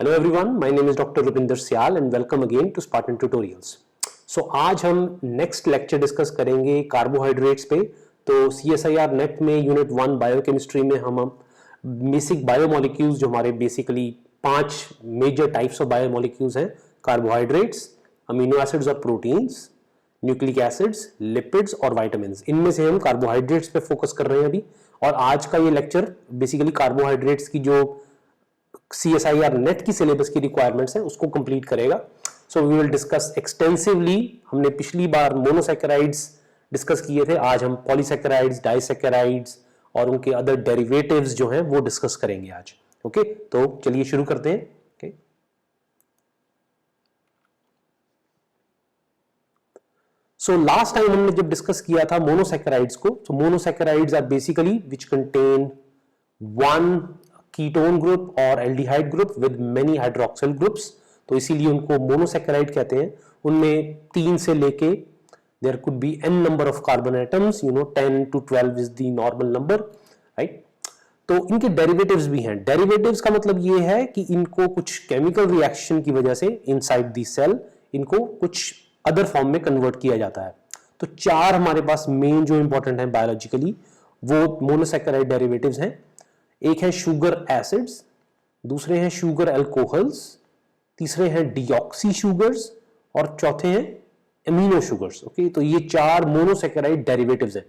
Hello everyone, my name is Dr. Rupinder Syal and welcome again to Spartan Tutorials. So आज हम next lecture discuss करेंगे carbohydrates पे। तो CSIR NET में unit 1 biochemistry में हम बेसिक बायोमोलिक्यूल्स जो हमारे basically 5 major types of biomolecules हैं, कार्बोहाइड्रेट्स, अमीनो एसिड्स और प्रोटीन्स, न्यूक्लिक एसिड्स, लिपिड्स और विटामिन्स, इनमें से हम कार्बोहाइड्रेट्स पे फोकस कर रहे हैं अभी। और आज का ये लेक्चर बेसिकली कार्बोहाइड्रेट्स की जो CSIR नेट की सिलेबस की रिक्वायरमेंट्स है उसको कंप्लीट करेगा। So we will discuss extensively. हमने पिछली बार मोनोसैकेराइड्स डिस्कस किए थे, आज हम पॉलीसैकेराइड्स, डाइसैकेराइड्स और उनके अदर डेरिवेटिव्स जो हैं वो डिस्कस करेंगे आज। ओके, तो चलिए शुरू करते हैं। ओके, सो लास्ट टाइम हमने जब डिस्कस किया था मोनोसैकेराइड्स को, तो monosaccharides are basically which contain one ketone group और aldehyde group with many hydroxyl groups, तो इसीलिए उनको मोनोसैकेराइड कहते हैं। उनमें 3 से लेके there could be n number of carbon atoms, 10 to 12 is the normal number, right. तो इनके डेरिवेटिव्स भी हैं। डेरिवेटिव्स का मतलब ये है कि इनको कुछ केमिकल रिएक्शन की वजह से इनसाइड द सेल इनको कुछ अदर फॉर्म में कन्वर्ट किया जाता है। तो 4 हमारे पास मेन जो इंपॉर्टेंट है बायोलॉजिकली वो मोनोसैकेराइड डेरिवेटिव्स हैं। एक है शुगर एसिड्स, दूसरे हैं शुगर अल्कोहल्स, तीसरे हैं डिऑक्सी शुगर्स और चौथे हैं एमिनो शुगर्स। ओके, तो ये 4 मोनोसैकेराइड डेरिवेटिव्स हैं।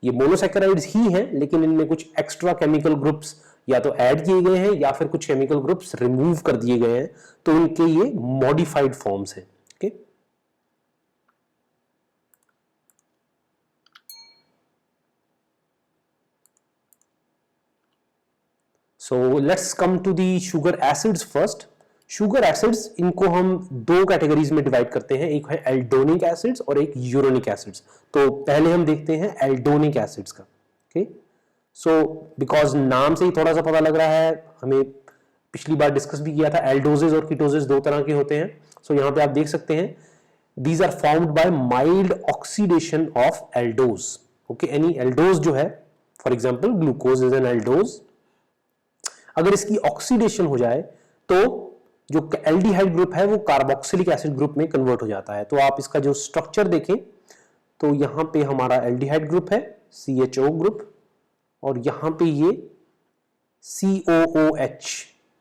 ये मोनोसैकेराइड्स ही हैं, लेकिन इनमें कुछ एक्स्ट्रा केमिकल ग्रुप्स या तो ऐड किए गए हैं या फिर कुछ केमिकल ग्रुप्स रिमूव कर दिए गए हैं, तो इनके ये मॉडिफाइड फॉर्म्स हैं। Okay, so let's come to the sugar acids first. Sugar acids इनको हम 2 कैटेगरीज में डिवाइड करते हैं, एक है एल्डोनिक एसिड्स और एक यूरोनिक एसिड्स। तो पहले हम देखते हैं एल्डोनिक एसिड्स का। ओके, सो बिकॉज नाम से ही थोड़ा सा पता लग रहा है, हमें पिछली बार डिस्कस भी किया था, एल्डोजेस और कीटोजेस 2 तरह के होते हैं। सो यहां पे आप देख सकते हैं these are formed by mild oxidation of aldose. Okay, any aldose जो है, for example glucose is an aldose, अगर इसकी ऑक्सीडेशन हो जाए तो जो एल्डिहाइड ग्रुप है वो कार्बोक्सिलिक एसिड ग्रुप में कन्वर्ट हो जाता है। तो आप इसका जो स्ट्रक्चर देखें तो यहां पे हमारा एल्डिहाइड ग्रुप है CHO ग्रुप, और यहां पे ये COOH,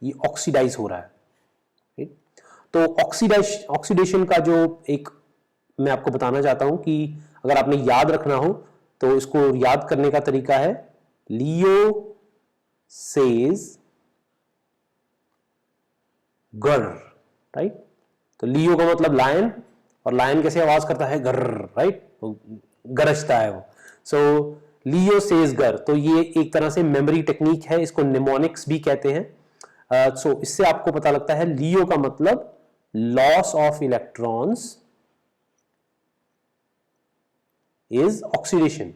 ये ऑक्सीडाइज हो रहा है। तो ऑक्सीडेशन का जो एक मैं आपको बताना चाहता हूं कि अगर आपने याद रखना हो तो इसको याद करने का तरीका है लियो सेज गर, राइट। तो लियो का मतलब लायन, और लायन कैसे आवाज करता है, गर, राइट, गरजता है वो। सो लियो सेज गर, तो ये एक तरह से मेमोरी टेक्निक है, इसको निमोनिक्स भी कहते हैं। सो इससे आपको पता लगता है लियो का मतलब loss of electrons is oxidation.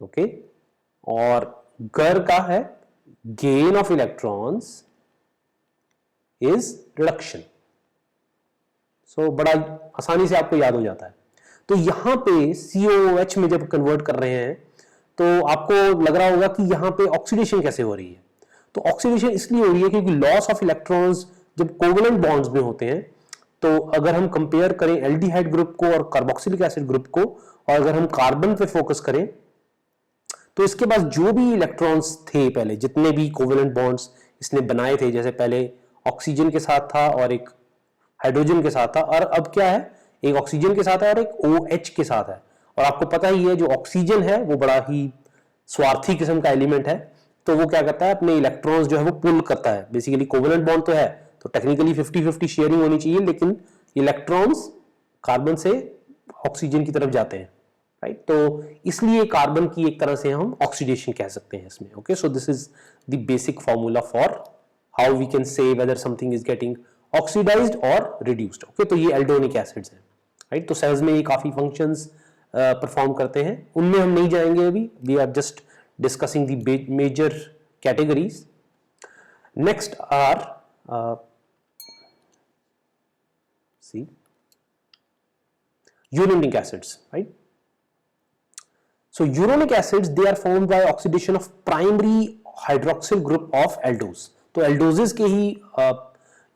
Okay, और गर का है gain of electrons is reduction। so बड़ा आसानी से आपको याद हो जाता है। तो यहां पे COOH में जब कन्वर्ट कर रहे हैं तो आपको लग रहा होगा कि यहां पे ऑक्सीडेशन कैसे हो रही है। तो ऑक्सीडेशन इसलिए हो रही है क्योंकि लॉस ऑफ इलेक्ट्रॉन्स जब कोवेलेंट बॉन्ड्स में होते हैं, तो अगर हम कंपेयर करें एल्डिहाइड ग्रुप को और कार्बोक्सिलिक एसिड ग्रुप को, और अगर हम कार्बन पे फोकस करें तो इसके पास जो भी इलेक्ट्रॉन्स थे, पहले जितने भी कोवेलेंट बॉन्ड्स इसने बनाए थे, जैसे पहले ऑक्सीजन के साथ था और एक हाइड्रोजन के साथ था, और अब क्या है, एक ऑक्सीजन के साथ है और एक OH के साथ है। और आपको पता ही है जो ऑक्सीजन है वो बड़ा ही स्वार्थी किस्म का एलिमेंट है, तो वो क्या करता है, अपने इलेक्ट्रॉन्स जो है वो पुल करता है। बेसिकली कोवेलेंट बॉन्ड तो है, तो टेक्निकली 50-50 शेयरिंग होनी चाहिए, लेकिन इलेक्ट्रॉन्स कार्बन से ऑक्सीजन की तरफ जाते हैं, राइट। तो इसलिए कार्बन की एक तरह से हम ऑक्सीडेशन कह सकते हैं इसमें। Okay, so this is the basic formula for how we can say whether something is getting oxidised और रिड्यूस्ड। ओके, तो ये एल्डोनिक एसिड्स हैं, राइट। तो सेल्स में ये काफी फंक्शंस परफॉर्म करते हैं, उनमें हम नहीं जाएंगे अभी, we are just discussing the major categories. Next are see uronic acids, right? So uronic acids, they are formed by oxidation of primary hydroxyl group of aldose. तो एल्डोजेस के ही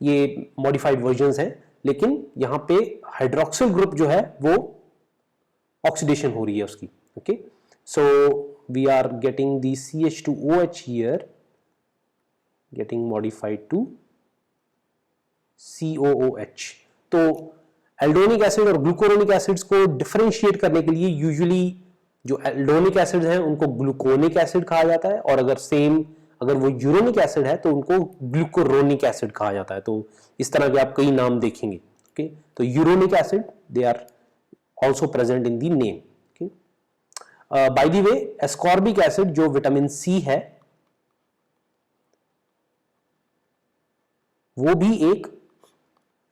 ये मॉडिफाइड वर्जन्स हैं, लेकिन यहां पे हाइड्रोक्सिल ग्रुप जो है वो ऑक्सीडेशन हो रही है उसकी। Okay, so we are getting the CH2OH here getting modified to COOH। तो एल्डोनिक एसिड और ग्लूकोरोनिक एसिड्स को डिफरेंशिएट करने के लिए यूजुअली जो एल्डोनिक एसिड्स हैं उनको ग्लूकोनिक एसिड कहा जाता है, और अगर वो यूरोनिक एसिड है तो उनको ग्लूकोरोनिक एसिड कहा जाता है। तो इस तरह के आप कई नाम देखेंगे। ओके, तो uronic acid they are also present in the name. By the way, ascorbic acid जो विटामिन सी है वो भी एक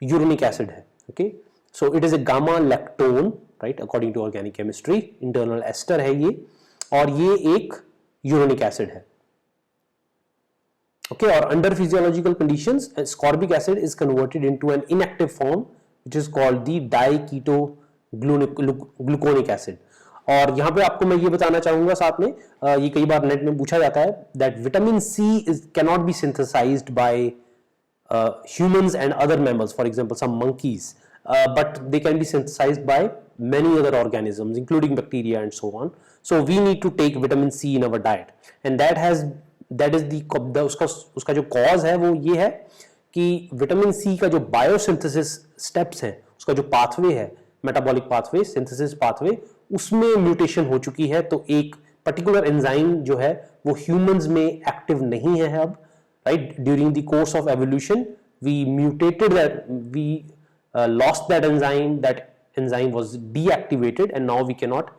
यूरोनिक एसिड है। Okay, so it is a gamma lactone, right, according to organic chemistry. Internal ester है ये, और ये एक यूरोनिक एसिड है। ओके, और under physiological conditions ascorbic acid is converted into an inactive form which is called the diketo gluconic acid. और यहां पे आपको मैं ये बताना चाहूंगा साथ में, ये कई बार नेट में पूछा जाता है that vitamin C cannot be synthesised by humans and other mammals, for example some monkeys, but they can be synthesized by many other organisms including bacteria and so on. So we need to take vitamin C in our diet, and that is the उसका जो cause है वो ये है कि vitamin C का जो biosynthesis steps हैं, उसका जो पाथवे है, मेटाबॉलिक पाथवे, सिंथेसिस पाथवे, उसमें म्यूटेशन हो चुकी है। तो एक पर्टिकुलर एंजाइम जो है वो ह्यूमंस में एक्टिव नहीं है अब, right? During the course of evolution we mutated that, we lost that enzyme. That enzyme was deactivated and now we cannot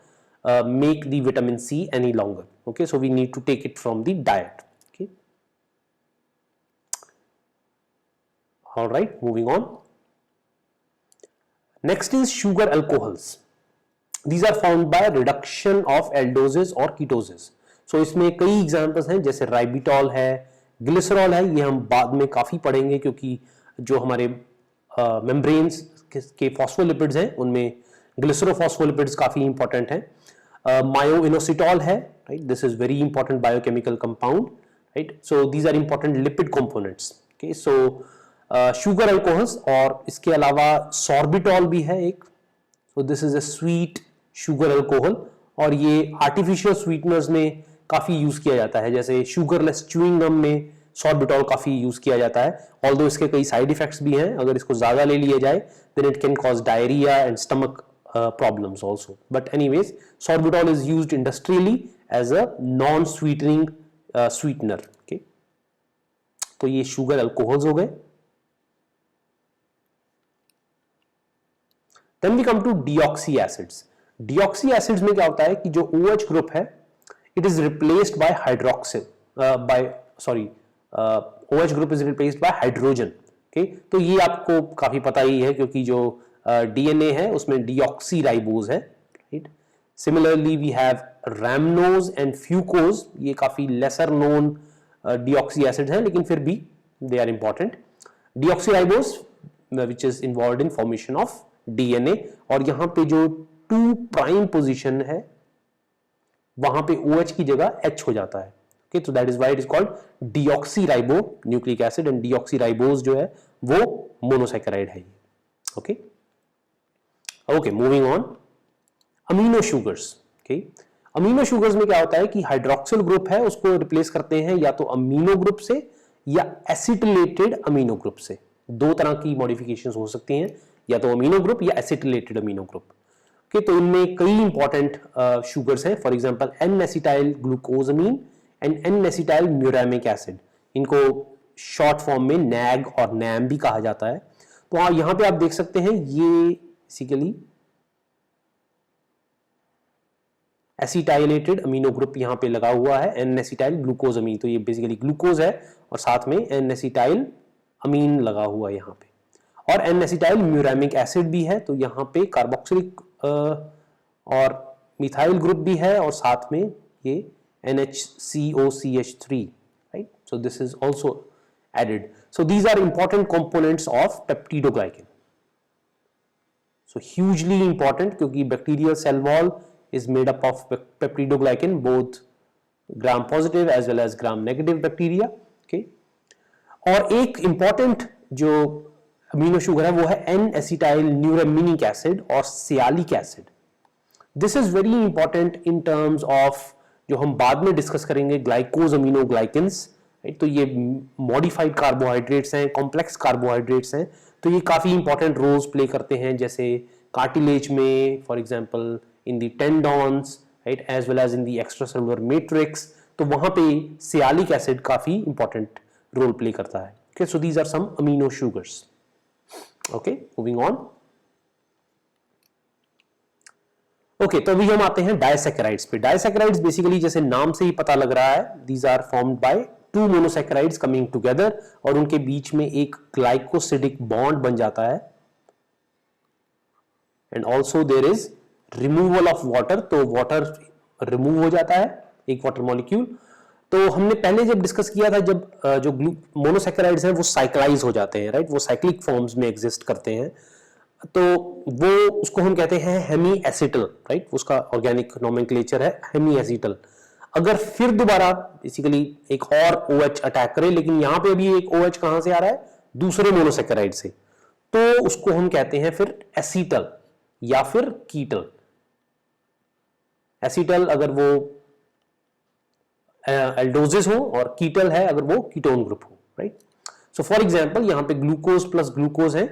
make the vitamin C any longer. Okay, so we need to take it from the diet. Okay, all right, moving on. Next is sugar alcohols. These are found by reduction of aldoses or ketoses. So इसमें कई examples हैं, जैसे राइबिटॉल है, glycerol है, ये हम बाद में काफी पढ़ेंगे क्योंकि जो हमारे मेम्ब्रेन्स के फॉस्फोलिपिड्स हैं उनमें ग्लिसरोफॉस्फोलिपिड्स काफी इंपॉर्टेंट हैं। मायोइनोसिटॉल है, right, this is very important biochemical compound, right, so these are important lipid components. Okay, so sugar alcohols, और इसके अलावा सॉर्बिटॉल भी है एक, so this is a sweet sugar alcohol, और ये आर्टिफिशियल स्वीटनर्स में काफी यूज किया जाता है, जैसे शुगरलेस च्युइंग गम में सॉर्बिटॉल काफी यूज किया जाता है। ऑल्दो इसके कई साइड इफेक्ट्स भी हैं, अगर इसको ज्यादा ले लिया जाए then it can cause diarrhoea and stomach problems also, but anyways sorbitol is used industrially as a non sweetening sweetener. Okay, तो ये शुगर अल्कोहल्स हो गए। Then we come to deoxy acids. Deoxy acids में क्या होता है कि जो OH ग्रुप है it is replaced by hydroxyl OH group is replaced by hydrogen. Okay, तो ये आपको काफी पता ही है क्योंकि जो DNA है उसमें deoxyribose है, right? Similarly we have rhamnose and fucose, ये काफी lesser known deoxy acids हैं, लेकिन फिर भी they are important. Deoxyribose which is involved in formation of DNA, और यहाँ पे जो 2' पोजीशन है वहां पे OH की जगह H हो जाता है। Okay, so that is why it is called deoxyribonucleic acid, and deoxyribose जो है वो मोनोसैकेराइड है। Okay, okay, moving on. Amino sugars. Okay, amino sugars में क्या होता है कि हाइड्रोक्सिल ग्रुप है उसको रिप्लेस करते हैं या तो अमीनो ग्रुप से या एसिटिलेटेड अमीनो ग्रुप से। दो तरह की मॉडिफिकेशंस हो सकती हैं, या तो अमीनो ग्रुप या एसिटिलेटेड अमीनो ग्रुप। तो इनमें कई इंपॉर्टेंट शुगर्स हैं, for example N acetyl glucosamine and N acetyl muramic acid, इनको शॉर्ट फॉर्म में NAG और NAM भी कहा जाता है। तो यहां पे आप देख सकते हैं ये बेसिकली एसिटाइलेटेड अमीनो ग्रुप यहां पे लगा हुआ है, N-एसिटाइल ग्लूकोजामीन, तो ये बेसिकली ग्लूकोज है और साथ में N-एसिटाइल अमीन लगा हुआ है यहां पे, और N-एसिटाइल म्यूरामिक एसिड भी है, तो यहां पे कार्बोक्सिलिक और मिथाइल ग्रुप भी है, और साथ में ये NHCOCH3, right? So this is also added. So these are important components of peptidoglycan. So hugely important क्योंकि bacterial cell wall is made up of peptidoglycan, both gram positive as well as gram negative bacteria. Okay, और एक important जो amino sugar है वो है N acetyl neuraminic acid और sialic acid. This is very important in terms of, जो हम बाद में डिस्कस करेंगे, ग्लाइकोज अमीनो ग्लाइकेंस। तो ये मॉडिफाइड कार्बोहाइड्रेट्स हैं, कॉम्प्लेक्स कार्बोहाइड्रेट्स हैं, तो ये काफी इंपॉर्टेंट रोल्स प्ले करते हैं, जैसे कार्टिलेज में, for example in the tendons, right, as well as in the extracellular matrix. तो वहां पे सियालिक एसिड काफी इंपॉर्टेंट रोल प्ले करता है। Okay, so these are some amino sugars. Okay, moving on. Okay, तो अभी हम आते हैं डायसैकेराइड्स पे। डायसैकेराइड्स बेसिकली जैसे नाम से ही पता लग रहा है, these are formed by two monosaccharides coming together, और उनके बीच में एक ग्लाइकोसिडिक बॉन्ड बन जाता है, and also there is removal of water, तो वाटर रिमूव हो जाता है, एक वाटर मॉलिक्यूल। तो हमने पहले जब डिस्कस किया था, जब जो मोनोसैकेराइड्स हैं वो साइक्लाइज हो जाते हैं, राइट, वो साइक्लिक फॉर्म्स में एग्जिस्ट करते हैं, तो वो उसको हम कहते हैं हेमी एसिटल, राइट, उसका ऑर्गेनिक नोमेनक्लेचर है हेमी एसिटल। अगर फिर दोबारा बेसिकली एक और OH अटैक करे, लेकिन यहां पे अभी एक OH कहां से आ रहा है, दूसरे मोनोसैकेराइड से, तो उसको हम कहते हैं फिर एसिटल या फिर कीटल। एसिटल अगर वो एल्डोजिस हो, और कीटल है अगर वो कीटोन ग्रुप हो, राइट। सो फॉर एग्जांपल यहां पे ग्लूकोज प्लस ग्लूकोज है,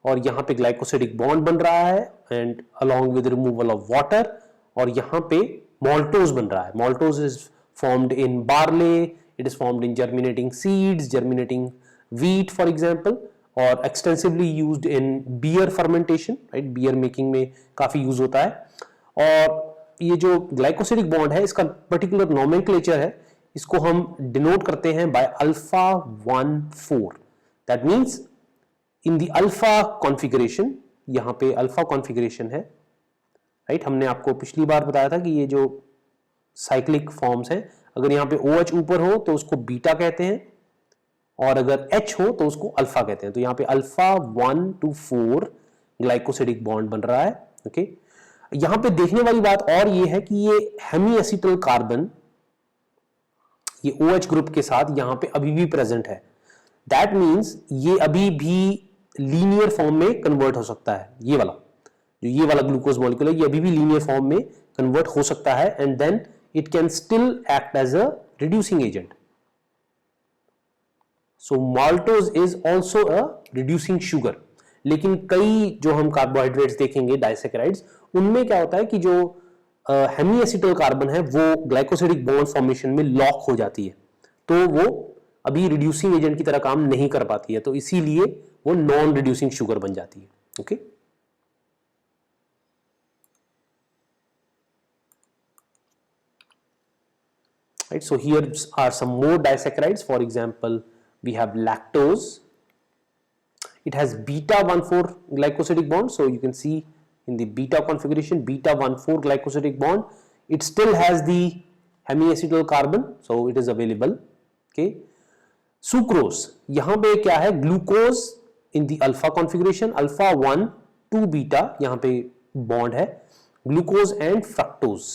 और यहां पे ग्लाइकोसिडिक बॉन्ड बन रहा है, and along with removal of water, और यहां पे maltose बन रहा है। maltose is formed in barley, it is formed in germinating seeds, germinating wheat for example, और extensively used in beer fermentation, right, beer making में काफी यूज होता है। और ये जो ग्लाइकोसिडिक बॉन्ड है, इसका पर्टिकुलर नोमेनक्लेचर है, इसको हम डिनोट करते हैं by alpha 1,4। That means in the alpha configuration, यहां पे अल्फा कॉन्फ़िगरेशन है, राइट। हमने आपको पिछली बार बताया था कि ये जो साइक्लिक फॉर्म्स हैं, अगर यहाँ पे OH ऊपर हो तो उसको बीटा कहते हैं, और अगर H हो तो उसको अल्फा कहते हैं। तो यहाँ पे अल्फा 1 to 4 ग्लाइकोसिडिक बॉन्ड बन रहा है। ओके, यहाँ पे देखने वाली बात और ये है कि ये हेमी एसिटल कार्बन ये OH ग्रुप के साथ यहाँ पे अभी भी प्रेजेंट है। दैट मीन्स ये अभी भी लीनियर फॉर्म में कन्वर्ट हो सकता है। ये वाला जो ये वाला ग्लूकोज मॉलिक्यूल है, ये अभी भी लीनियर फॉर्म में कन्वर्ट हो सकता है, and then it can still act as a reducing agent. So maltose is also a reducing sugar. लेकिन कई जो हम कार्बोहाइड्रेट्स देखेंगे डाइसैकेराइड्स, उनमें क्या होता है कि जो हेमी एसिटल कार्बन है वो ग्लाइकोसिडिक बॉन्ड फॉर्मेशन में लॉक हो जाती है, तो वो अभी रिड्यूसिंग एजेंट की तरह काम नहीं कर पाती है, तो इसीलिए वो नॉन रिड्यूसिंग शुगर बन जाती है। Okay, right, so here are some more disaccharides. For example, we have lactose. It has beta 1,4 glycosidic bond, so you can see in the beta configuration, beta 1,4 glycosidic bond, it still has the hemiacetal carbon, so it is available. Okay, sucrose, यहाँ पे क्या है, glucose in the alpha configuration, alpha 1 2 beta, यहाँ पे bond है, glucose and fructose,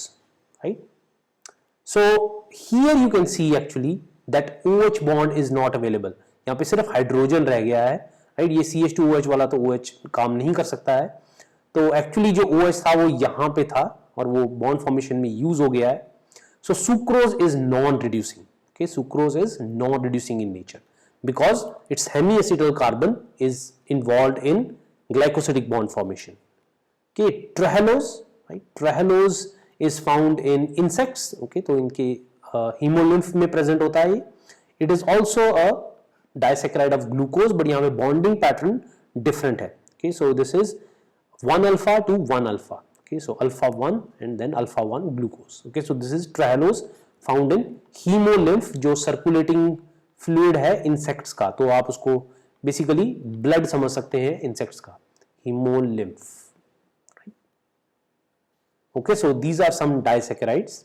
right? So here you can see actually that OH bond is not available. यहाँ पे सिर्फ हाइड्रोजन रह गया है, राइट। ये CH2OH वाला तो OH काम नहीं कर सकता है, तो एक्चुअली जो OH था वो यहाँ पे था और वो बॉन्ड फॉर्मेशन में यूज हो गया है। So sucrose is non reducing. Okay, sucrose is non-reducing in nature because its hemiacetal carbon is involved in glycosidic bond formation. Okay, trehalose, right? Trehalose is found in insects. Okay, तो इनके hemolymph में present होता है। It is also a disaccharide of glucose, but यहाँ पे bonding pattern different है। Okay, so this is 1 alpha to 1 alpha. Okay, so alpha 1 and then alpha 1 glucose. Okay, so this is trehalose found in haemolymph, जो circulating fluid है insects का, तो आप उसको basically blood समझ सकते हैं इंसेक्ट्स का, haemolymph. Okay, so these are some disaccharides.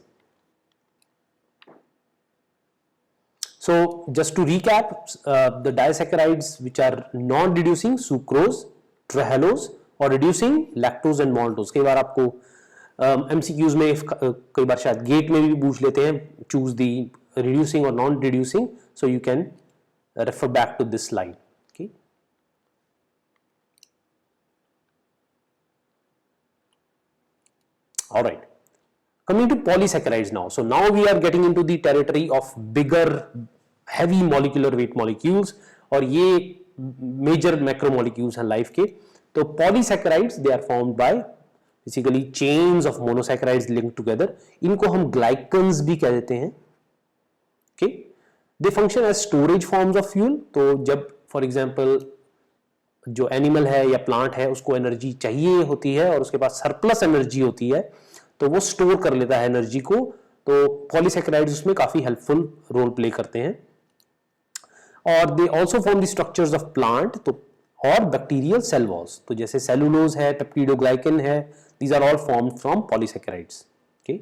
So just to recap, the disaccharides which are non reducing, sucrose, trehalose, और रिड्यूसिंग लैक्टोज एंड माल्टोज। कई बार आपको MCQs में कई बार शायद गेट में भी पूछ लेते हैं, choose the reducing or non reducing, so you can refer back to this slide. Okay, all right, coming to polysaccharides now. So now we are getting into the territory of bigger heavy molecular weight molecules, और ये major macromolecules हैं life के. तो polysaccharides they are formed by basically chains of monosaccharides linked together. इनको हम glycans भी कह देते हैं. Okay, they function as storage forms of fuel. तो जब फॉर एग्जाम्पल जो एनिमल है या प्लांट है उसको एनर्जी चाहिए होती है और उसके पास सरप्लस एनर्जी होती है तो वो स्टोर कर लेता है एनर्जी को, तो पॉलीसैकेराइड्स उसमें काफी हेल्पफुल रोल प्ले करते हैं. और they also form the structures of plant, तो और बैक्टीरियल सेल वॉल्स, तो जैसे सेलुलोज है, पेप्टिडोग्लाइकन है, these are all formed from polysaccharides. Okay,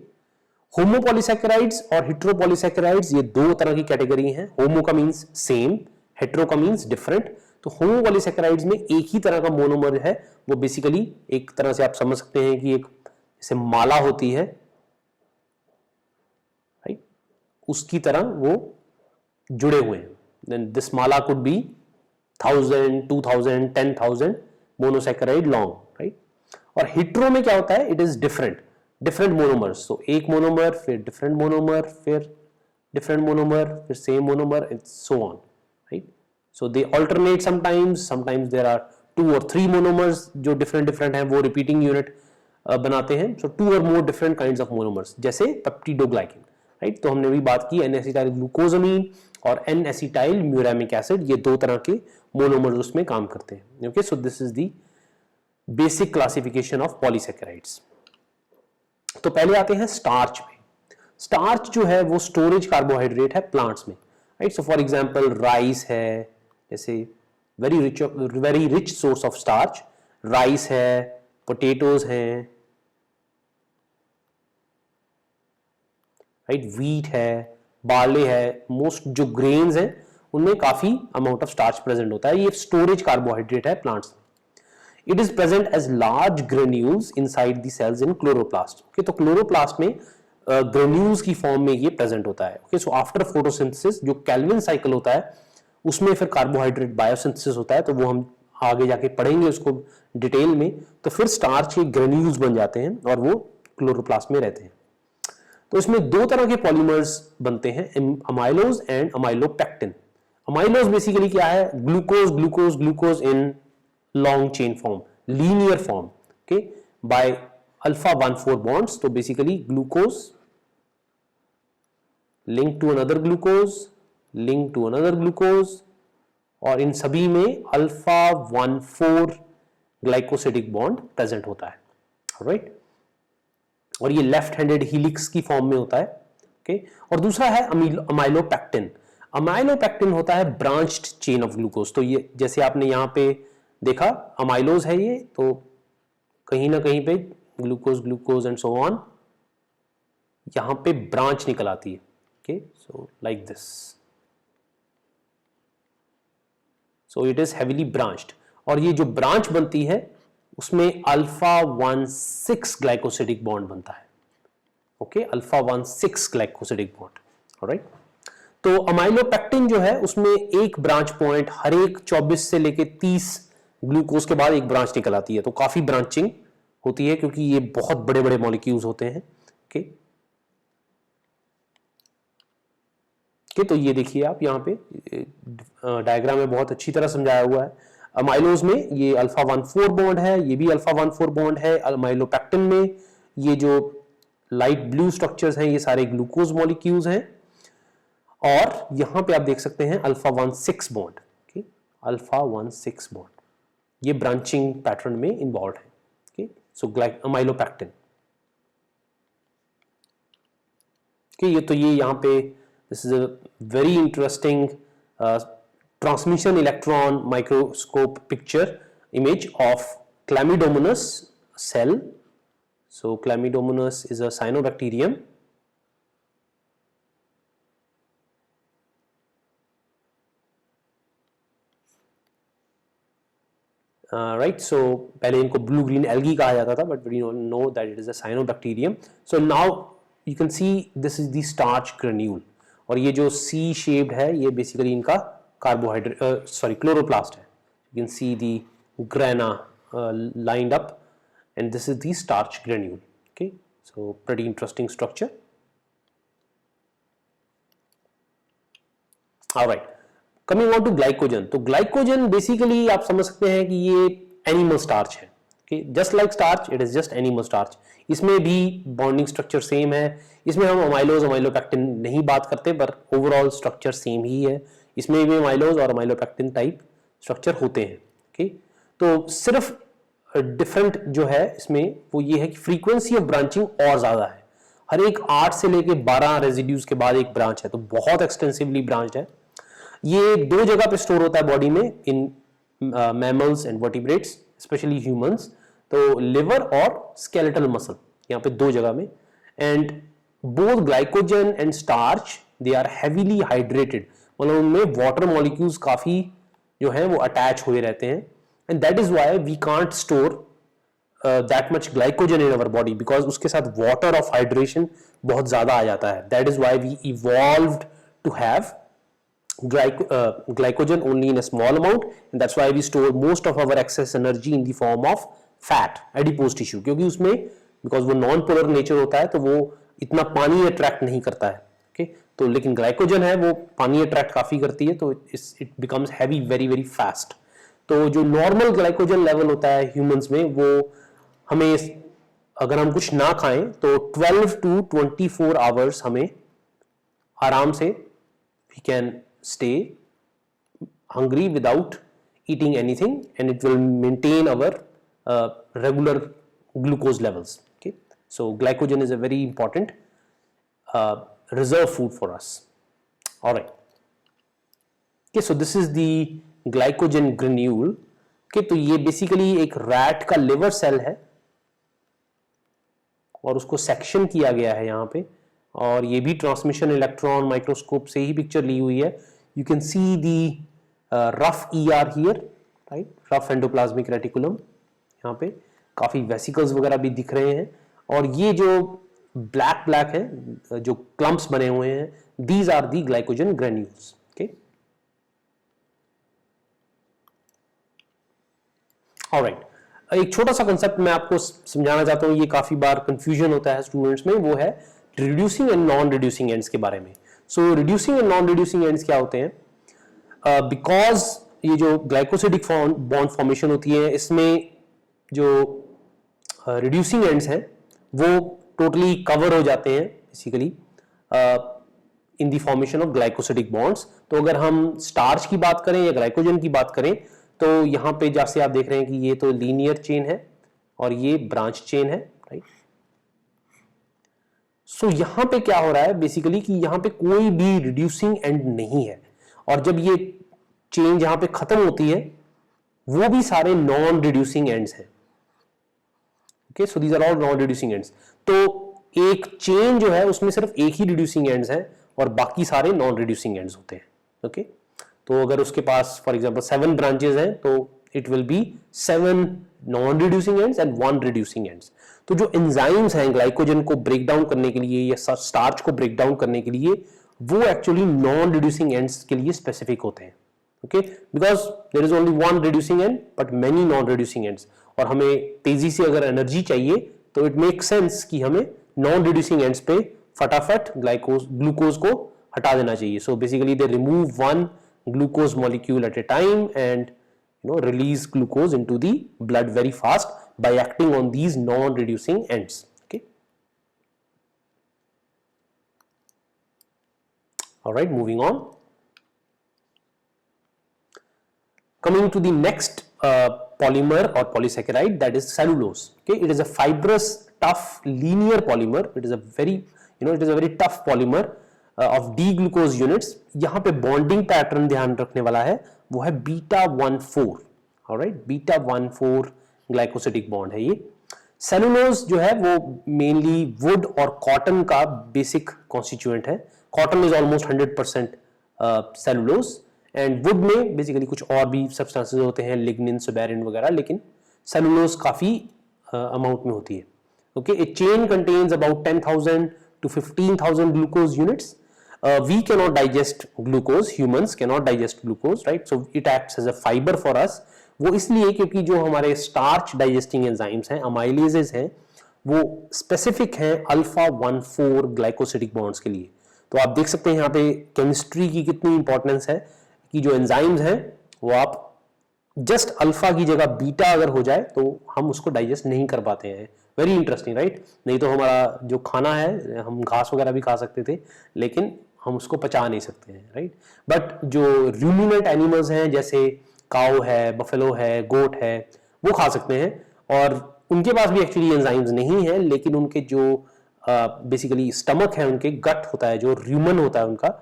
homopolysaccharides और हेटेरोपॉलीसैकेराइड्स ये दो तरह की कैटेगरी हैं. होमो का मींस सेम, हेटेरो का मींस डिफरेंट. तो होमोपॉलीसैकेराइड्स में एक ही तरह का मोनोमर है, वो बेसिकली एक तरह से आप समझ सकते हैं कि एक जैसे माला होती है, राइट, उसकी तरह वो जुड़े हुए हैं. Then this mala could be 1000, 2000, 10,000 monosaccharide long, right. और हेटेरो में क्या होता है, इट इज डिफरेंट मोनोमर्स. तो एक मोनोमर, फिर डिफरेंट मोनोमर, फिर डिफरेंट मोनोमर, फिर same monomer, it's so on, right. So they alternate sometimes there are 2 और 3 मोनोमर्स जो डिफरेंट हैं, वो रिपीटिंग यूनिट बनाते हैं. सो 2 और more different kinds of monomers, जैसे पेप्टिडोग्लाइकन, राइट. तो हमने भी बात की एन-एसिटाइल ग्लूकोजामीन और एन-एसिटाइल म्यूरामिक एसिड, ये दो तरह के मोनोमर्स उसमें काम करते हैं. Okay, so this is the basic classification of polysaccharides. तो पहले आते हैं स्टार्च में. स्टार्च जो है वो स्टोरेज कार्बोहाइड्रेट है प्लांट्स में, right. So for example rice है, जैसे very rich source of starch. Rice है, पोटैटोज हैं, राइट, व्हीट है, बार्ले है. मोस्ट जो ग्रेन्स हैं उनमें काफी अमाउंट ऑफ स्टार्च प्रेजेंट होता है. ये स्टोरेज कार्बोहाइड्रेट है प्लांट्स में. It is present as large granules inside the cells in chloroplast. Okay, तो क्लोरोप्लास्ट में ग्रेन्यूल्स की फॉर्म में ये प्रेजेंट होता है. ओके, सो आफ्टर फोटोसिंथेसिस जो कैल्विन साइकिल होता है उसमें फिर कार्बोहाइड्रेट बायोसिंथेसिस होता है, तो वो हम आगे जाके पढ़ेंगे उसको डिटेल में. तो फिर स्टार्च के ग्रेन्यूल्स बन जाते हैं और वो क्लोरोप्लास्ट में रहते हैं. तो इसमें दो तरह के पॉलीमर्स बनते हैं, amylose and amylopectin. Amylose basically क्या है, glucose glucose glucose in long chain form, linear form, okay, by alpha 1,4 bonds. तो basically glucose linked to another glucose, linked to another glucose, और इन सभी में alpha 1,4 glycosidic bond present होता है, right. और ये लेफ्ट हैंडेड हीलिक्स की form में होता है. okay? और दूसरा है अमाइलोपेक्टिन. अमाइलोपेक्टिन होता है ब्रांच्ड चेन ऑफ ग्लूकोज. तो ये जैसे आपने यहाँ पे देखा अमाइलोज है ये, तो कहीं ना कहीं पे glucose glucose and so on, यहां पे ब्रांच निकल आती है. Okay, so like this. So it is heavily branched, और ये जो ब्रांच बनती है उसमें अल्फा 1,6 ग्लाइकोसिडिक बॉन्ड बनता है. Okay, alpha 1,6 glycosidic bond, alright. तो अमाइलोपेक्टिन जो है उसमें एक ब्रांच पॉइंट हर एक 24 से लेके 30 ग्लूकोज के बाद एक ब्रांच निकल आती है. तो काफी ब्रांचिंग होती है क्योंकि ये बहुत बड़े बड़े मॉलिक्यूल्स होते हैं. ओके, तो ये देखिए आप यहाँ पे डायग्राम में बहुत अच्छी तरह समझाया हुआ है. अमाइलोज में ये अल्फा 1,4 बॉन्ड है, ये भी अल्फा 1,4 बॉन्ड है. अमाइलोपेक्टिन में ये जो लाइट ब्लू स्ट्रक्चर्स हैं ये सारे ग्लूकोज मॉलिक्यूल्स हैं. और यहां पे आप देख सकते हैं अल्फा 1,6 बॉन्ड, अल्फा 1,6 बॉन्ड, ये ब्रांचिंग पैटर्न में इन्वॉल्व है. Okay, so amylopectin. ये तो ये यहाँ पे this is a very interesting transmission electron microscope picture image of Chlamydomonas cell. So Chlamydomonas is a cyanobacterium. Right. So पहले इनको ब्लू ग्रीन एल्गी कहा जाता था, but we know that it is a cyanobacterium. So now you can see this is the starch granule, और ये जो C shaped है ये बेसिकली इनका कार्बोहाइड्रेट क्लोरोप्लास्ट है. You can see the grana lined up, and this is the starch granule. Okay, so pretty interesting structure. All right, coming on to glycogen. तो glycogen basically आप समझ सकते हैं कि ये animal starch है. Okay, just like starch, it is just animal starch. इसमें भी bonding structure same है. इसमें हम amylose amylopectin नहीं बात करते, पर overall structure same ही है. इसमें भी amylose और amylopectin type structure होते हैं. Okay, तो सिर्फ डिफरेंट जो है इसमें वो ये है कि फ्रीक्वेंसी ऑफ ब्रांचिंग और ज्यादा है. हर एक 8 से लेके 12 रेजिड्यूज के बाद एक ब्रांच है, तो बहुत एक्सटेंसिवली ब्रांच है. ये 2 जगह पे स्टोर होता है बॉडी में, in mammals and vertebrates, specially humans. तो लिवर और स्केलेटल मसल यहाँ पे 2 जगह में. And both glycogen and starch they are heavily hydrated, मतलब उनमें वाटर मॉलिक्यूल्स काफी जो है वो अटैच हुए रहते हैं. And that is why we can't store that much glycogen in our body, because उसके साथ water of hydration बहुत ज़्यादा आ जाता है. That is why we evolved to have glycogen only in a small amount, and that's why we store most of our excess energy in the form of fat, adipose tissue, क्योंकि उसमें because वो non-polar nature होता है तो वो इतना पानी attract नहीं करता है. Okay? तो लेकिन glycogen है वो पानी attract काफ़ी करती है, तो it becomes heavy very very fast. तो जो नॉर्मल ग्लाइकोजन लेवल होता है ह्यूमंस में, वो हमें अगर हम कुछ ना खाएं तो 12 to 24 आवर्स हमें आराम से we can stay hungry without eating anything, and it will maintain our regular glucose levels. Okay, so glycogen is a very important reserve food for us. Alright, okay, so this is the glycogen granule. के तो ये basically एक rat का liver cell है और उसको section किया गया है यहाँ पे, और ये भी ट्रांसमिशन इलेक्ट्रॉन माइक्रोस्कोप से ही पिक्चर ली हुई है. You can C the rough ER here, right, rough endoplasmic reticulum. यहाँ पे काफी वेसिकल्स वगैरह भी दिख रहे हैं, और ये जो ब्लैक है जो क्लम्प्स बने हुए हैं, these are the glycogen granules. Alright, एक छोटा सा कंसेप्ट मैं आपको समझाना चाहता हूँ, ये काफी बार कंफ्यूजन होता है स्टूडेंट्स में, वो है reducing and non reducing ends के बारे में. So reducing and non reducing ends क्या होते हैं? बिकॉज ये जो ग्लाइकोसिडिक बॉन्ड फॉर्मेशन होती है, इसमें जो रिड्यूसिंग एंड्स हैं वो टोटली कवर हो जाते हैं basically in the formation of glycosidic bonds. तो अगर हम स्टार्च की बात करें या ग्लाइकोजन की बात करें, तो यहां पे जैसे आप देख रहे हैं कि ये तो लीनियर चेन है और ये ब्रांच चेन है, राइट. सो यहां पे क्या हो रहा है बेसिकली कि यहां पे कोई भी रिड्यूसिंग एंड नहीं है, और जब ये चेन जहां पे खत्म होती है वो भी सारे नॉन रिड्यूसिंग एंड्स हैं. Okay, so these are all non reducing ends. तो एक चेन जो है उसमें सिर्फ एक ही रिड्यूसिंग एंड्स है और बाकी सारे नॉन रिड्यूसिंग एंड्स होते हैं. ओके, तो अगर उसके पास फॉर एग्जांपल 7 ब्रांचेस हैं तो it will be 7 non reducing ends and 1 reducing ends. तो जो एंजाइम्स हैं ग्लाइकोजन को ब्रेक डाउन करने के लिए या स्टार्च को ब्रेक डाउन करने के लिए, वो एक्चुअली नॉन रिड्यूसिंग एंड्स के लिए स्पेसिफिक होते हैं. Okay, because there is only 1 reducing end but many non reducing ends, और हमें तेजी से अगर एनर्जी चाहिए तो इट मेक सेंस कि हमें नॉन रिड्यूसिंग एंड्स पे फटाफट ग्लूकोज को हटा देना चाहिए. So basically they remove 1 glucose molecule at a time and release glucose into the blood very fast by acting on these non-reducing ends. Okay. All right, moving on. Coming to the next polymer or polysaccharide, that is cellulose. Okay, it is a fibrous, tough, linear polymer. It is a very, it is a very tough polymer of D glucose units. यहां पे bonding pattern ध्यान रखने वाला है, वो है beta 1,4. Alright, beta 1,4 glycosidic bond है ये. सेलुलोज जो है वो मेनली वुड और कॉटन का बेसिक कॉन्स्टिट्यूएंट है. Cotton is almost 100% cellulose and would में बेसिकली कुछ और भी सब्सटेंसेस होते हैं, लिग्निन, सुबेरिन वगैरह, लेकिन सेलुलोज काफी अमाउंट में होती है. Okay, A chain contains about 10,000 to 15,000 glucose units. We cannot digest glucose, humans cannot digest glucose, right? So it acts as a fiber for us. वो इसलिए क्योंकि जो हमारे स्टार्च डाइजेस्टिंग एंजाइम्स हैं, अमाइलेजेस हैं, वो स्पेसिफिक हैं अल्फा 1,4 ग्लाइकोसिडिक बॉन्ड्स के लिए. तो आप देख सकते हैं यहाँ पे केमिस्ट्री की कितनी इंपॉर्टेंस है कि जो एंजाइम्स हैं वो आप जस्ट अल्फा की जगह बीटा अगर हो जाए तो हम उसको डाइजेस्ट नहीं कर पाते हैं. Very interesting, right? नहीं तो हमारा जो खाना है, हम घास वगैरह भी खा सकते थे, लेकिन हम उसको पचा नहीं सकते हैं, राइट? बट जो रूमिनेंट एनिमल्स हैं जैसे काऊ है, बफेलो है, गोट है, वो खा सकते हैं और उनके पास भी एक्चुअली एंजाइम्स नहीं है, लेकिन उनके जो बेसिकली स्टमक है, उनके गट होता है, जो रूमन होता है उनका,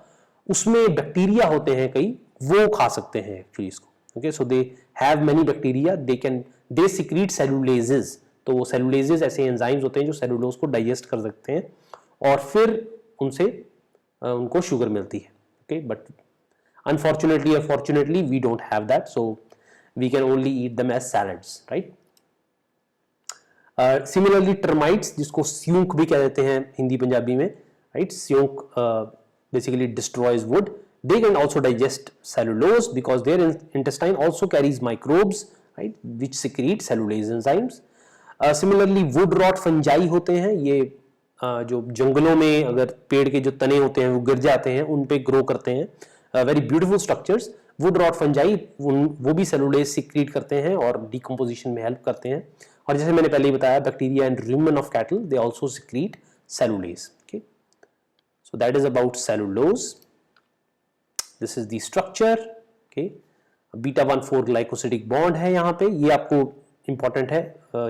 उसमें बैक्टीरिया होते हैं कई, वो खा सकते हैं एक्चुअली इसको. Okay, so they have many bacteria, they secrete cellulases. तो वो सेलुलेजेस ऐसे एंजाइम्स होते हैं जो सेलुलोज को डाइजेस्ट कर सकते हैं और फिर उनसे उनको शुगर मिलती है. ओके, बट अनफॉर्चुनेटली और fortunately we don't have that, so we can only eat them as salads, right? Similarly termites, जिसको स्यूंक भी कह देते हैं हिंदी पंजाबी में, राइट? स्यूंक basically destroys wood. They can also digest cellulose because their intestine also carries microbes, right, which secrete cellulase enzymes. Similarly, wood rot fungi होते हैं, ये जो जंगलों में अगर पेड़ के जो तने होते हैं वो गिर जाते हैं, उन पे ग्रो करते हैं. Very beautiful structures. Wood rot fungi वो भी सेलुलेज सिक्रीट करते हैं और डिकम्पोजिशन में हेल्प करते हैं. और जैसे मैंने पहले ही बताया, bacteria and rumen of cattle, they also secrete cellulase. Okay, so that is about cellulose. This is the structure. Okay, beta 1,4 glycosidic bond है यहाँ पे, ये आपको इंपॉर्टेंट है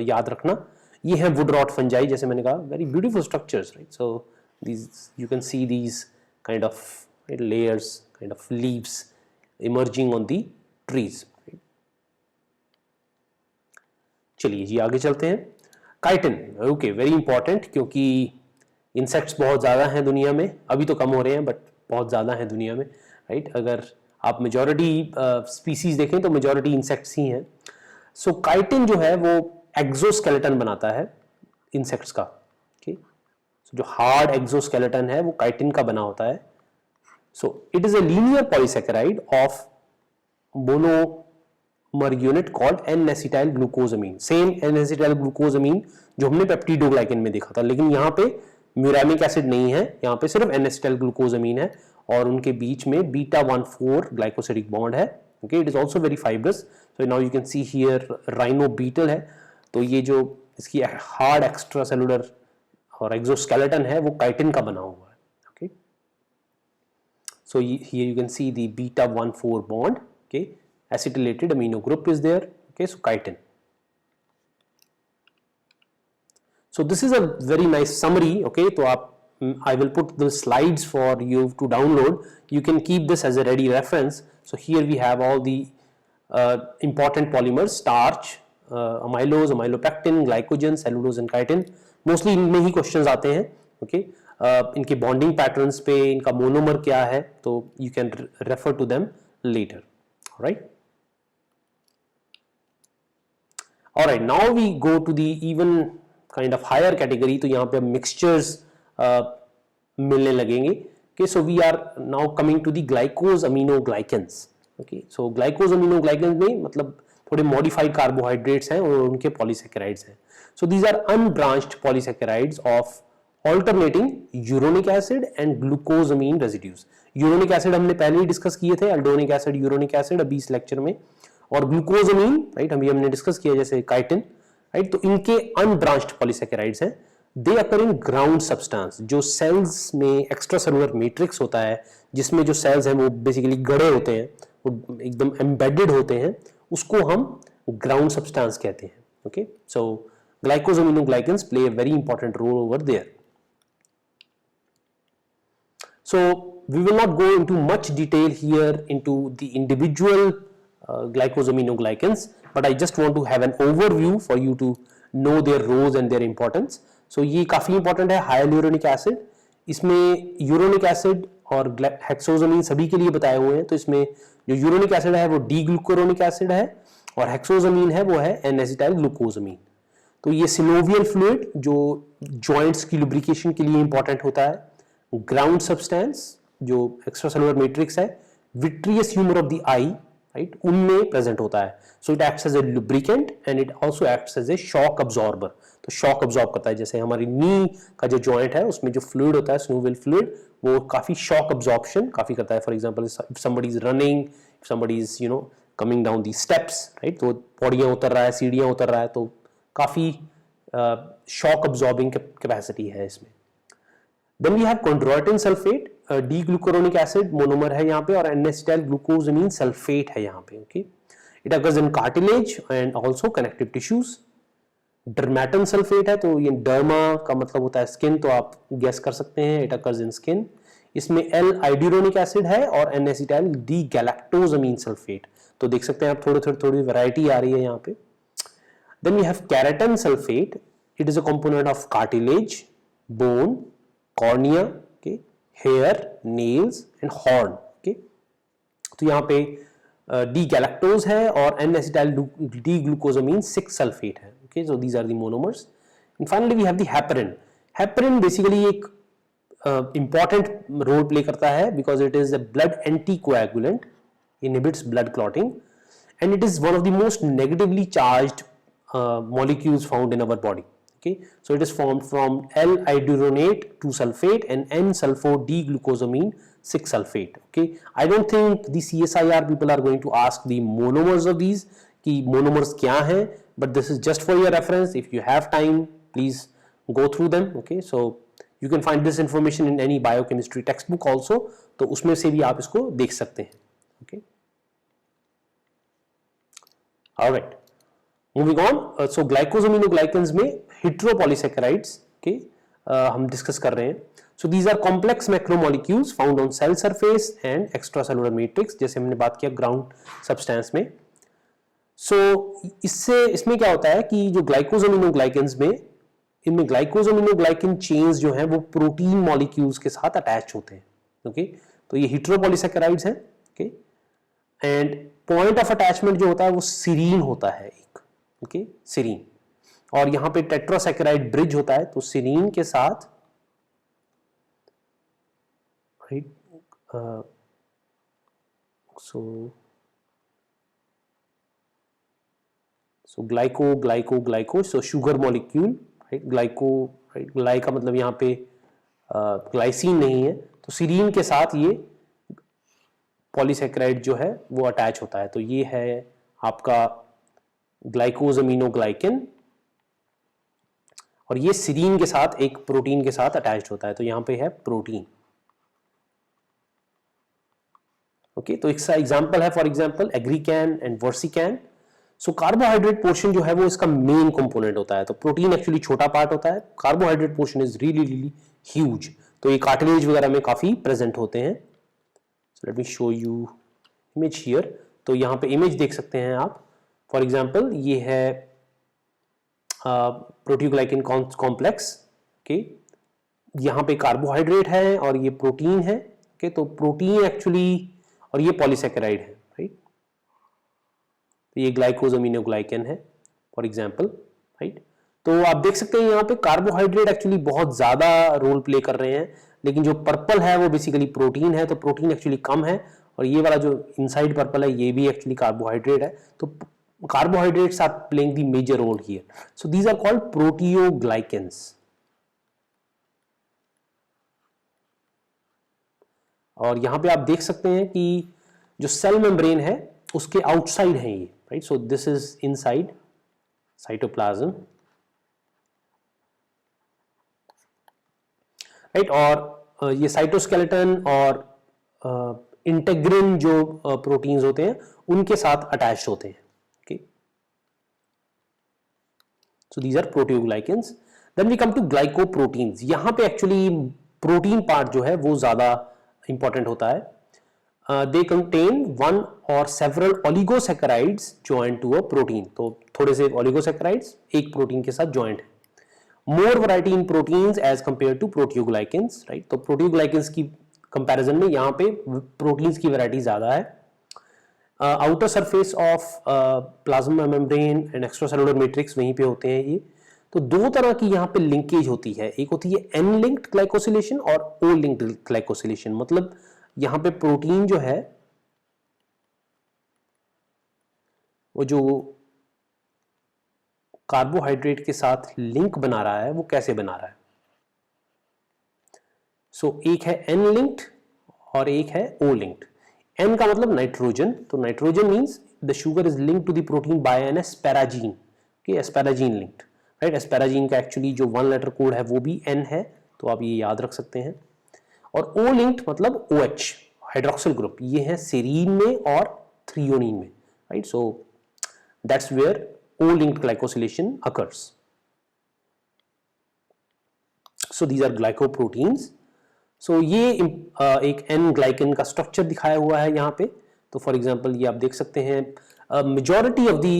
याद रखना. ये है वुड रॉट फंजाई, जैसे मैंने कहा, very beautiful structures, right? So these you can see these kind of layers, kind of leaves emerging on the trees. चलिए जी आगे चलते हैं. काइटिन, ओके, वेरी इंपॉर्टेंट, क्योंकि इंसेक्ट्स बहुत ज़्यादा हैं दुनिया में, अभी तो कम हो रहे हैं बट बहुत ज़्यादा हैं दुनिया में, राइट? अगर आप मेजॉरिटी स्पीसीज देखें तो मेजॉरिटी इंसेक्ट्स ही हैं. सो काइटिन जो है वो एक्सोस्केलेटन बनाता है इंसेक्ट्स का. ओके, सो जो हार्ड एक्सोस्केलेटन है वो काइटिन का बना होता है. So it is a linear polysaccharide of monomer unit called N acetyl glucosamine. Same N acetyl glucosamine जो हमने पेप्टिडोग्लाइकन में देखा था, लेकिन यहाँ पे म्यूरामिक एसिड नहीं है, यहाँ पे सिर्फ एन-एसिटाइल ग्लूकोजामीन है और उनके बीच में बीटा 1,4 ग्लाइकोसिडिक बॉन्ड है. Okay, it is also very fibrous. So now you can see here rhino beetle है, तो ये जो इसकी हार्ड एक्स्ट्रा सेलुलर और एक्सोस्केलेटन है वो काइटिन का बना हुआ है. Okay, so here you can see the beta 1,4 bond. Okay, acetylated amino group is there. Okay, so chitin. So this is a very nice summary. Okay, तो आप I will put the slides for you to download. You can keep this as a ready reference. So here we have all the important polymers: starch, amylose, amylopectin, glycogen, cellulose and chitin. Mostly इनमें ही questions आते हैं. Okay, इनके bonding patterns पे, इनका monomer क्या है, तो you can refer to them later. All right. All right. Now we go to the even kind of higher category. तो यहाँ पे mixtures मिलने लगेंगे. Okay, so we are now coming to the glycosaminoglycans. Okay, so glycosaminoglycans में मतलब थोड़े modified carbohydrates हैं और उनके polysaccharides हैं. So these are unbranched polysaccharides of alternating uronic acid and glucosamine residues. Uronic acid हमने पहले ही डिस्कस किए थे, अल्डोनिक एसिड, यूरोनिक एसिड अभी इस लेक्चर में, और ग्लूकोजामीन, राइट, अभी हमने डिस्कस किया जैसे काइटिन, राइट. तो इनके अनब्रांच्ड पॉलीसैकेराइड्स हैं. दे अकर इन ग्राउंड सब्सटेंस. जो सेल्स में एक्स्ट्रा सेलुलर मैट्रिक्स होता है, जिसमें जो सेल्स हैं वो बेसिकली गड़े होते हैं, वो एकदम एम्बेडेड होते हैं, उसको हम ग्राउंड सब्सटेंस कहते हैं. Okay, so glycosaminoglycans play a very important role over there. So we will not go into much detail here into the individual glycosaminoglycans, but I just want to have an overview for you to know their roles and their importance. So ये काफी important है. Hyaluronic acid, इसमें uronic acid और हेक्सोजमीन सभी के लिए बताए हुए हैं। तो इसमें जो यूरोनिक एसिड है वो डी ग्लूकुरोनिक एसिड है और हेक्सोजमीन है वो है एन एसिटाइल ग्लूकोजमीन। तो ये सिनोवियल फ्लूइड जो जॉइंट्स की लुब्रिकेशन के लिए इंपॉर्टेंट होता है, ग्राउंड सब्सटेंस जो एक्स्ट्रासेलुलर मैट्रिक्स है, vitreous humour of the eye, right, उनमें प्रेजेंट होता है। So it acts as a lubricant and it also acts as a shock absorber. तो शॉक अब्जॉर्ब करता है, जैसे हमारी नी का जो जॉइंट है उसमें जो फ्लूइड होता है सिनोवियल फ्लूइड, वो काफी शॉक अब्जॉर्प्शन काफी करता है। For example if somebody is running, if somebody is coming down the steps, right, तो पौड़ियां उतर रहा है, सीढ़ियां उतर रहा है, तो काफी शॉक अब्जॉर्बिंग कैपेसिटी है इसमें। Then we have chondroitin sulphate, D glucuronic acid monomer है यहाँ पे और एन-एसिटाइल ग्लूकोजामीन सल्फेट है यहाँ पे। Okay, it occurs in cartilage and also connective tissues. Dermatan sulphate है, तो ये डर्मा का मतलब होता है स्किन, तो आप गेस कर सकते हैं, इट अकर्स इन स्किन। इसमें एल आइड्यूरोनिक एसिड है और एन-एसिटाइल डी गैलेक्टोजामीन सल्फेट। तो देख सकते हैं आप थोड़ी वैरायटी आ रही है यहाँ पे। Then we have keratin sulfate. It is a component of cartilage, bone, cornea, okay, hair, nails and horn. Okay, तो यहाँ पे D-galactose है और N-acetyl D-glucosamine 6 sulfate है. Okay, so these are the monomers. And finally we have the heparin. Heparin basically एक important role play करता है because it is a blood anticoagulant, inhibits blood clotting, and it is one of the most negatively charged molecules found in our body. Okay, so it is formed from L-iduronate 2 sulfate and N-sulfo-D-glucosamine 6 sulfate. Okay, I don't think the CSIR people are going to ask the monomers of these कि monomers क्या हैं, but this is just for your reference. If you have time, please go through them. Okay, so you can find this information in any biochemistry textbook also. तो उसमें से भी आप इसको देख सकते हैं. Okay, all right. Moving on, so glycosaminoglycans में heteropolysaccharides के हम डिस्कस कर रहे हैं. So these are complex macromolecules found on cell surface and extracellular matrix, जैसे हमने बात किया ग्राउंड सब्सटेंस में. So इसमें क्या होता है कि जो ग्लाइकोसामिनोग्लाइकेंस में, इनमें ग्लाइकोसामिनोग्लाइकेन चेन्स जो हैं वो प्रोटीन मॉलिक्यूल्स के साथ अटैच होते हैं. ओके, तो ये हेटेरोपॉलीसैकेराइड्स हैं. Okay, and point of attachment जो होता है वो सीरीन होता है एक. ओके, सीरीन, और यहां पे टेट्रासैकेराइड ब्रिज होता है, तो सीरीन के साथ right, so glyco, so sugar molecule, right, glyco, right, gly का मतलब यहाँ पे ग्लाइसिन नहीं है, तो सीरीन के साथ ये पॉलीसैकेराइड जो है वो अटैच होता है. तो ये है आपका ग्लाइकोसामिनोग्लाइकेन और ये सीरीन के साथ एक प्रोटीन के साथ अटैच्ड होता है, तो यहां पे है प्रोटीन. ओके, तो इसका एग्जांपल है for example aggrecan and versican. So carbohydrate portion जो है वो इसका मेन कंपोनेंट होता है. तो प्रोटीन एक्चुअली छोटा पार्ट होता है, carbohydrate portion is really huge. तो ये कार्टिलेज वगैरह में काफी प्रेजेंट होते हैं. So let me show you image here. तो यहाँ पे इमेज देख सकते हैं आप. फॉर एग्जाम्पल ये है प्रोटीओग्लाइकेन कॉम्प्लेक्स. ओके, यहाँ पे कार्बोहाइड्रेट है और ये प्रोटीन है. ओके, तो प्रोटीन एक्चुअली, और ये पॉलीसैकेराइड है, राइट. तो ये ग्लाइकोसामिनोग्लाइकेन है फॉर एग्जाम्पल, राइट. तो आप देख सकते हैं यहाँ पे कार्बोहाइड्रेट एक्चुअली बहुत ज्यादा रोल प्ले कर रहे हैं, लेकिन जो पर्पल है वो बेसिकली प्रोटीन है, तो प्रोटीन एक्चुअली कम है. और ये वाला जो इनसाइड पर्पल है ये भी एक्चुअली कार्बोहाइड्रेट है. तो carbohydrates are playing the major role here. So these are called proteoglycans. और यहां पे आप देख सकते हैं कि जो सेल मेम्ब्रेन है उसके आउटसाइड है ये, right. So this is inside cytoplasm, right. और ये साइटोस्केलेटन और इंटेग्रिन जो प्रोटीन्स होते हैं उनके साथ अटैच होते हैं. So these are proteoglycans. Then we come to glycoproteins. यहाँ पे एक्चुअली प्रोटीन पार्ट जो है वो ज्यादा इंपॉर्टेंट होता है. They contain one or several oligosaccharides joined to a protein. तो थोड़े से oligosaccharides एक प्रोटीन के साथ joined है. More variety in proteins as compared to proteoglycans, right? तो proteoglycans की कंपैरिजन में यहाँ पे प्रोटीन्स की वैरायटी ज़्यादा है. Outer surface of plasma membrane and extracellular matrix वहीं पे होते हैं ये. तो दो तरह की यहाँ पे लिंकेज होती है, एक होती है एन लिंक्ड ग्लाइकोसिलेशन और ओ लिंक्ड ग्लाइकोसिलेशन. मतलब यहाँ पे प्रोटीन जो है वो जो कार्बोहाइड्रेट के साथ लिंक बना रहा है वो कैसे बना रहा है. सो एक है एन लिंक्ड और एक है ओ लिंक्ड. एन का मतलब नाइट्रोजन, तो nitrogen means the sugar is linked to the protein by an asparagine. Okay, asparagine linked, right. Asparagine का एक्चुअली जो 1 लेटर कोड है वो भी एन है, तो आप ये याद रख सकते हैं. और ओ लिंक्ड मतलब OH हाइड्रोक्सिल ग्रुप, ये है सेरीन में और थ्रियोनिन में, right. So that's where O linked glycosylation occurs. So these are glycoproteins. So ये एक N ग्लाइकन का स्ट्रक्चर दिखाया हुआ है यहाँ पे. तो फॉर एग्जांपल ये आप देख सकते हैं majority of the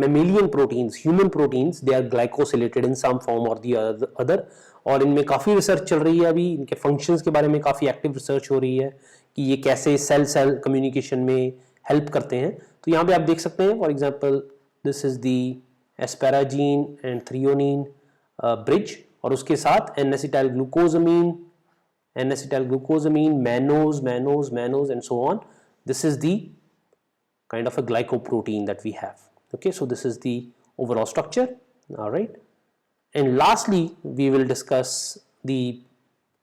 mammalian proteins, human proteins, they are glycosylated in some form or the other. और इनमें काफ़ी रिसर्च चल रही है अभी, इनके फंक्शंस के बारे में काफ़ी एक्टिव रिसर्च हो रही है कि ये कैसे सेल सेल कम्युनिकेशन में हेल्प करते हैं. तो यहाँ पे आप देख सकते हैं for example this is the asparagine and threonine bridge, और उसके साथ N-acetyl glucosamine, mannose and so on. This is the kind of a glycoprotein that we have. Okay, so this is the overall structure. All right, and lastly we will discuss the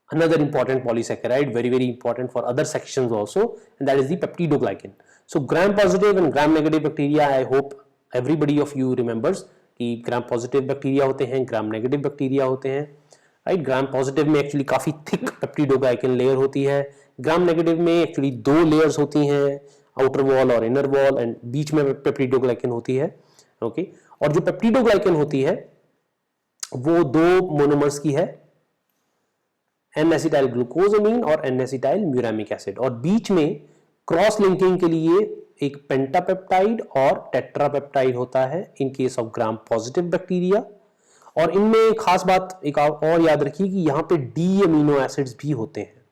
another important polysaccharide, very important for other sections also, and that is the peptidoglycan. So gram positive and gram negative bacteria, I hope everybody of you remembers कि gram positive bacteria होते हैं, gram negative bacteria होते हैं, right. Gram positive में actually काफ़ी thick peptidoglycan layer होती है, gram negative में एक्चुअली 2 लेयर्स होती हैं, आउटर वॉल और इनर वॉल, एंड बीच में पेप्टिडोग्लाइकन होती है. ओके, और जो पेप्टिडोग्लाइकन होती है वो 2 मोनोमर्स की है, N-acetyl ग्लूकोजामीन और N-acetyl म्यूरामिक एसिड, और बीच में क्रॉस लिंकिंग के लिए एक पेंटापेप्टाइड और टेट्रापेप्टाइड होता है in case of gram positive bacteria. और इनमें खास बात एक और याद रखिए कि यहां पे डी अमीनो एसिड्स भी होते हैं.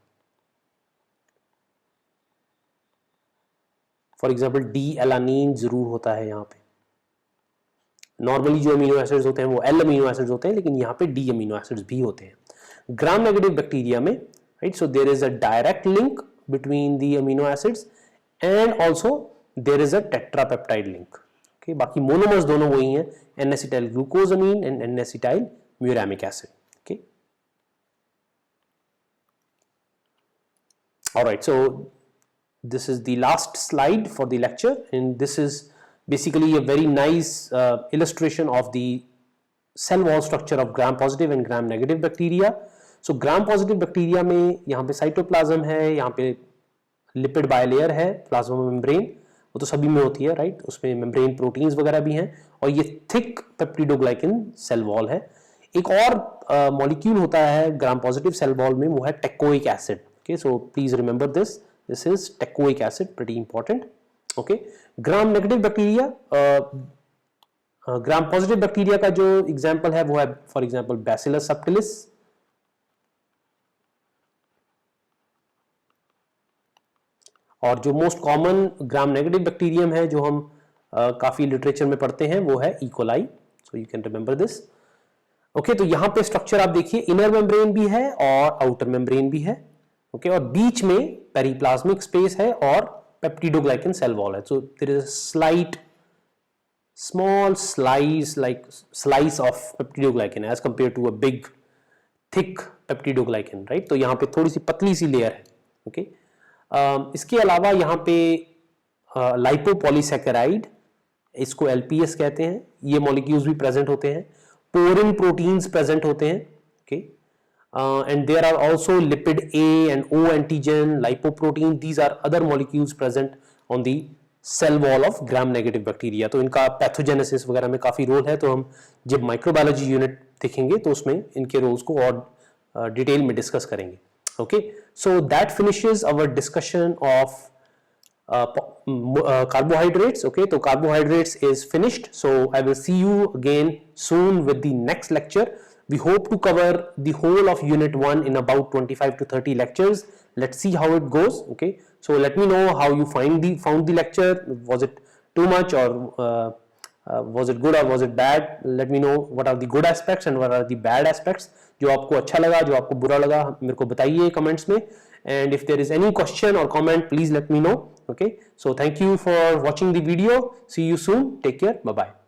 फॉर एग्जांपल डी एलानीन जरूर होता है यहाँ पे. नॉर्मली जो अमीनो एसिड्स होते हैं वो एल अमीनो एसिड्स होते हैं, लेकिन यहाँ पे डी अमीनो एसिड्स भी होते हैं ग्राम नेगेटिव बैक्टीरिया में, right. So there is a direct link between the amino acids and also there is a tetrapeptide link. Okay, बाकी मोनोमर्स दोनों वही हैं, N-acetyl glucosamine and N-acetyl muramic acid. Okay, all right, so this is the last slide for the lecture, and this is basically a very nice illustration of the cell wall structure of gram positive and gram negative bacteria. So gram positive bacteria में यहाँ पे cytoplasm है, यहाँ पे lipid bilayer है, plasma membrane वो तो सभी में होती है, राइट. उसमें मेम्ब्रेन प्रोटीन्स वगैरह भी हैं, और ये थिक पेप्टिडोग्लाइकन सेल वॉल है. एक और मॉलिक्यूल होता है ग्राम पॉजिटिव सेल वॉल में, वो है teichoic acid. Okay, so please remember this is teichoic acid, pretty important. Okay, gram negative bacteria, gram positive bacteria का जो एग्जांपल है वो है फॉर एग्जांपल बैसिलस सबटिलिस, और जो most common gram negative bacterium है जो हम काफी लिटरेचर में पढ़ते हैं वो है E coli. So you can remember this. Okay, तो यहाँ पे स्ट्रक्चर आप देखिए, इनर मेम्ब्रेन भी है और आउटर मेम्ब्रेन भी है. ओके, और बीच में पेरिप्लाज्मिक स्पेस है और पेप्टिडोग्लाइकन सेल वॉल है. So there is a slight small slice of peptidoglycan as compared to a big thick peptidoglycan, right. तो यहाँ पे थोड़ी सी पतली सी लेयर है. ओके, इसके अलावा यहाँ पे लाइपोपॉलीसैकेराइड, इसको LPS कहते हैं, ये मॉलिक्यूल्स भी प्रेजेंट होते हैं. पोरिन प्रोटीन्स प्रेजेंट होते हैं. Okay, and there are also lipid A and O antigen, lipoprotein, these are other molecules present on the cell wall of gram negative bacteria. तो इनका पैथोजेनेसिस वगैरह में काफी रोल है, तो हम जब माइक्रोबायोलॉजी यूनिट देखेंगे तो उसमें इनके रोल्स को और डिटेल में डिस्कस करेंगे. Okay, so that finishes our discussion of carbohydrates. Okay, so carbohydrates is finished. So I will see you again soon with the next lecture. We hope to cover the whole of unit 1 in about 25 to 30 lectures, let's see how it goes. Okay, so let me know how you found the lecture. Was it too much, or was it good, or was it bad? Let me know what are the good aspects and what are the bad aspects. जो आपको अच्छा लगा, जो आपको बुरा लगा, मेरे को बताइए कमेंट्स में. And if there is any question or comment, please let me know. Okay, so thank you for watching the video. See you soon. Take care. Bye bye.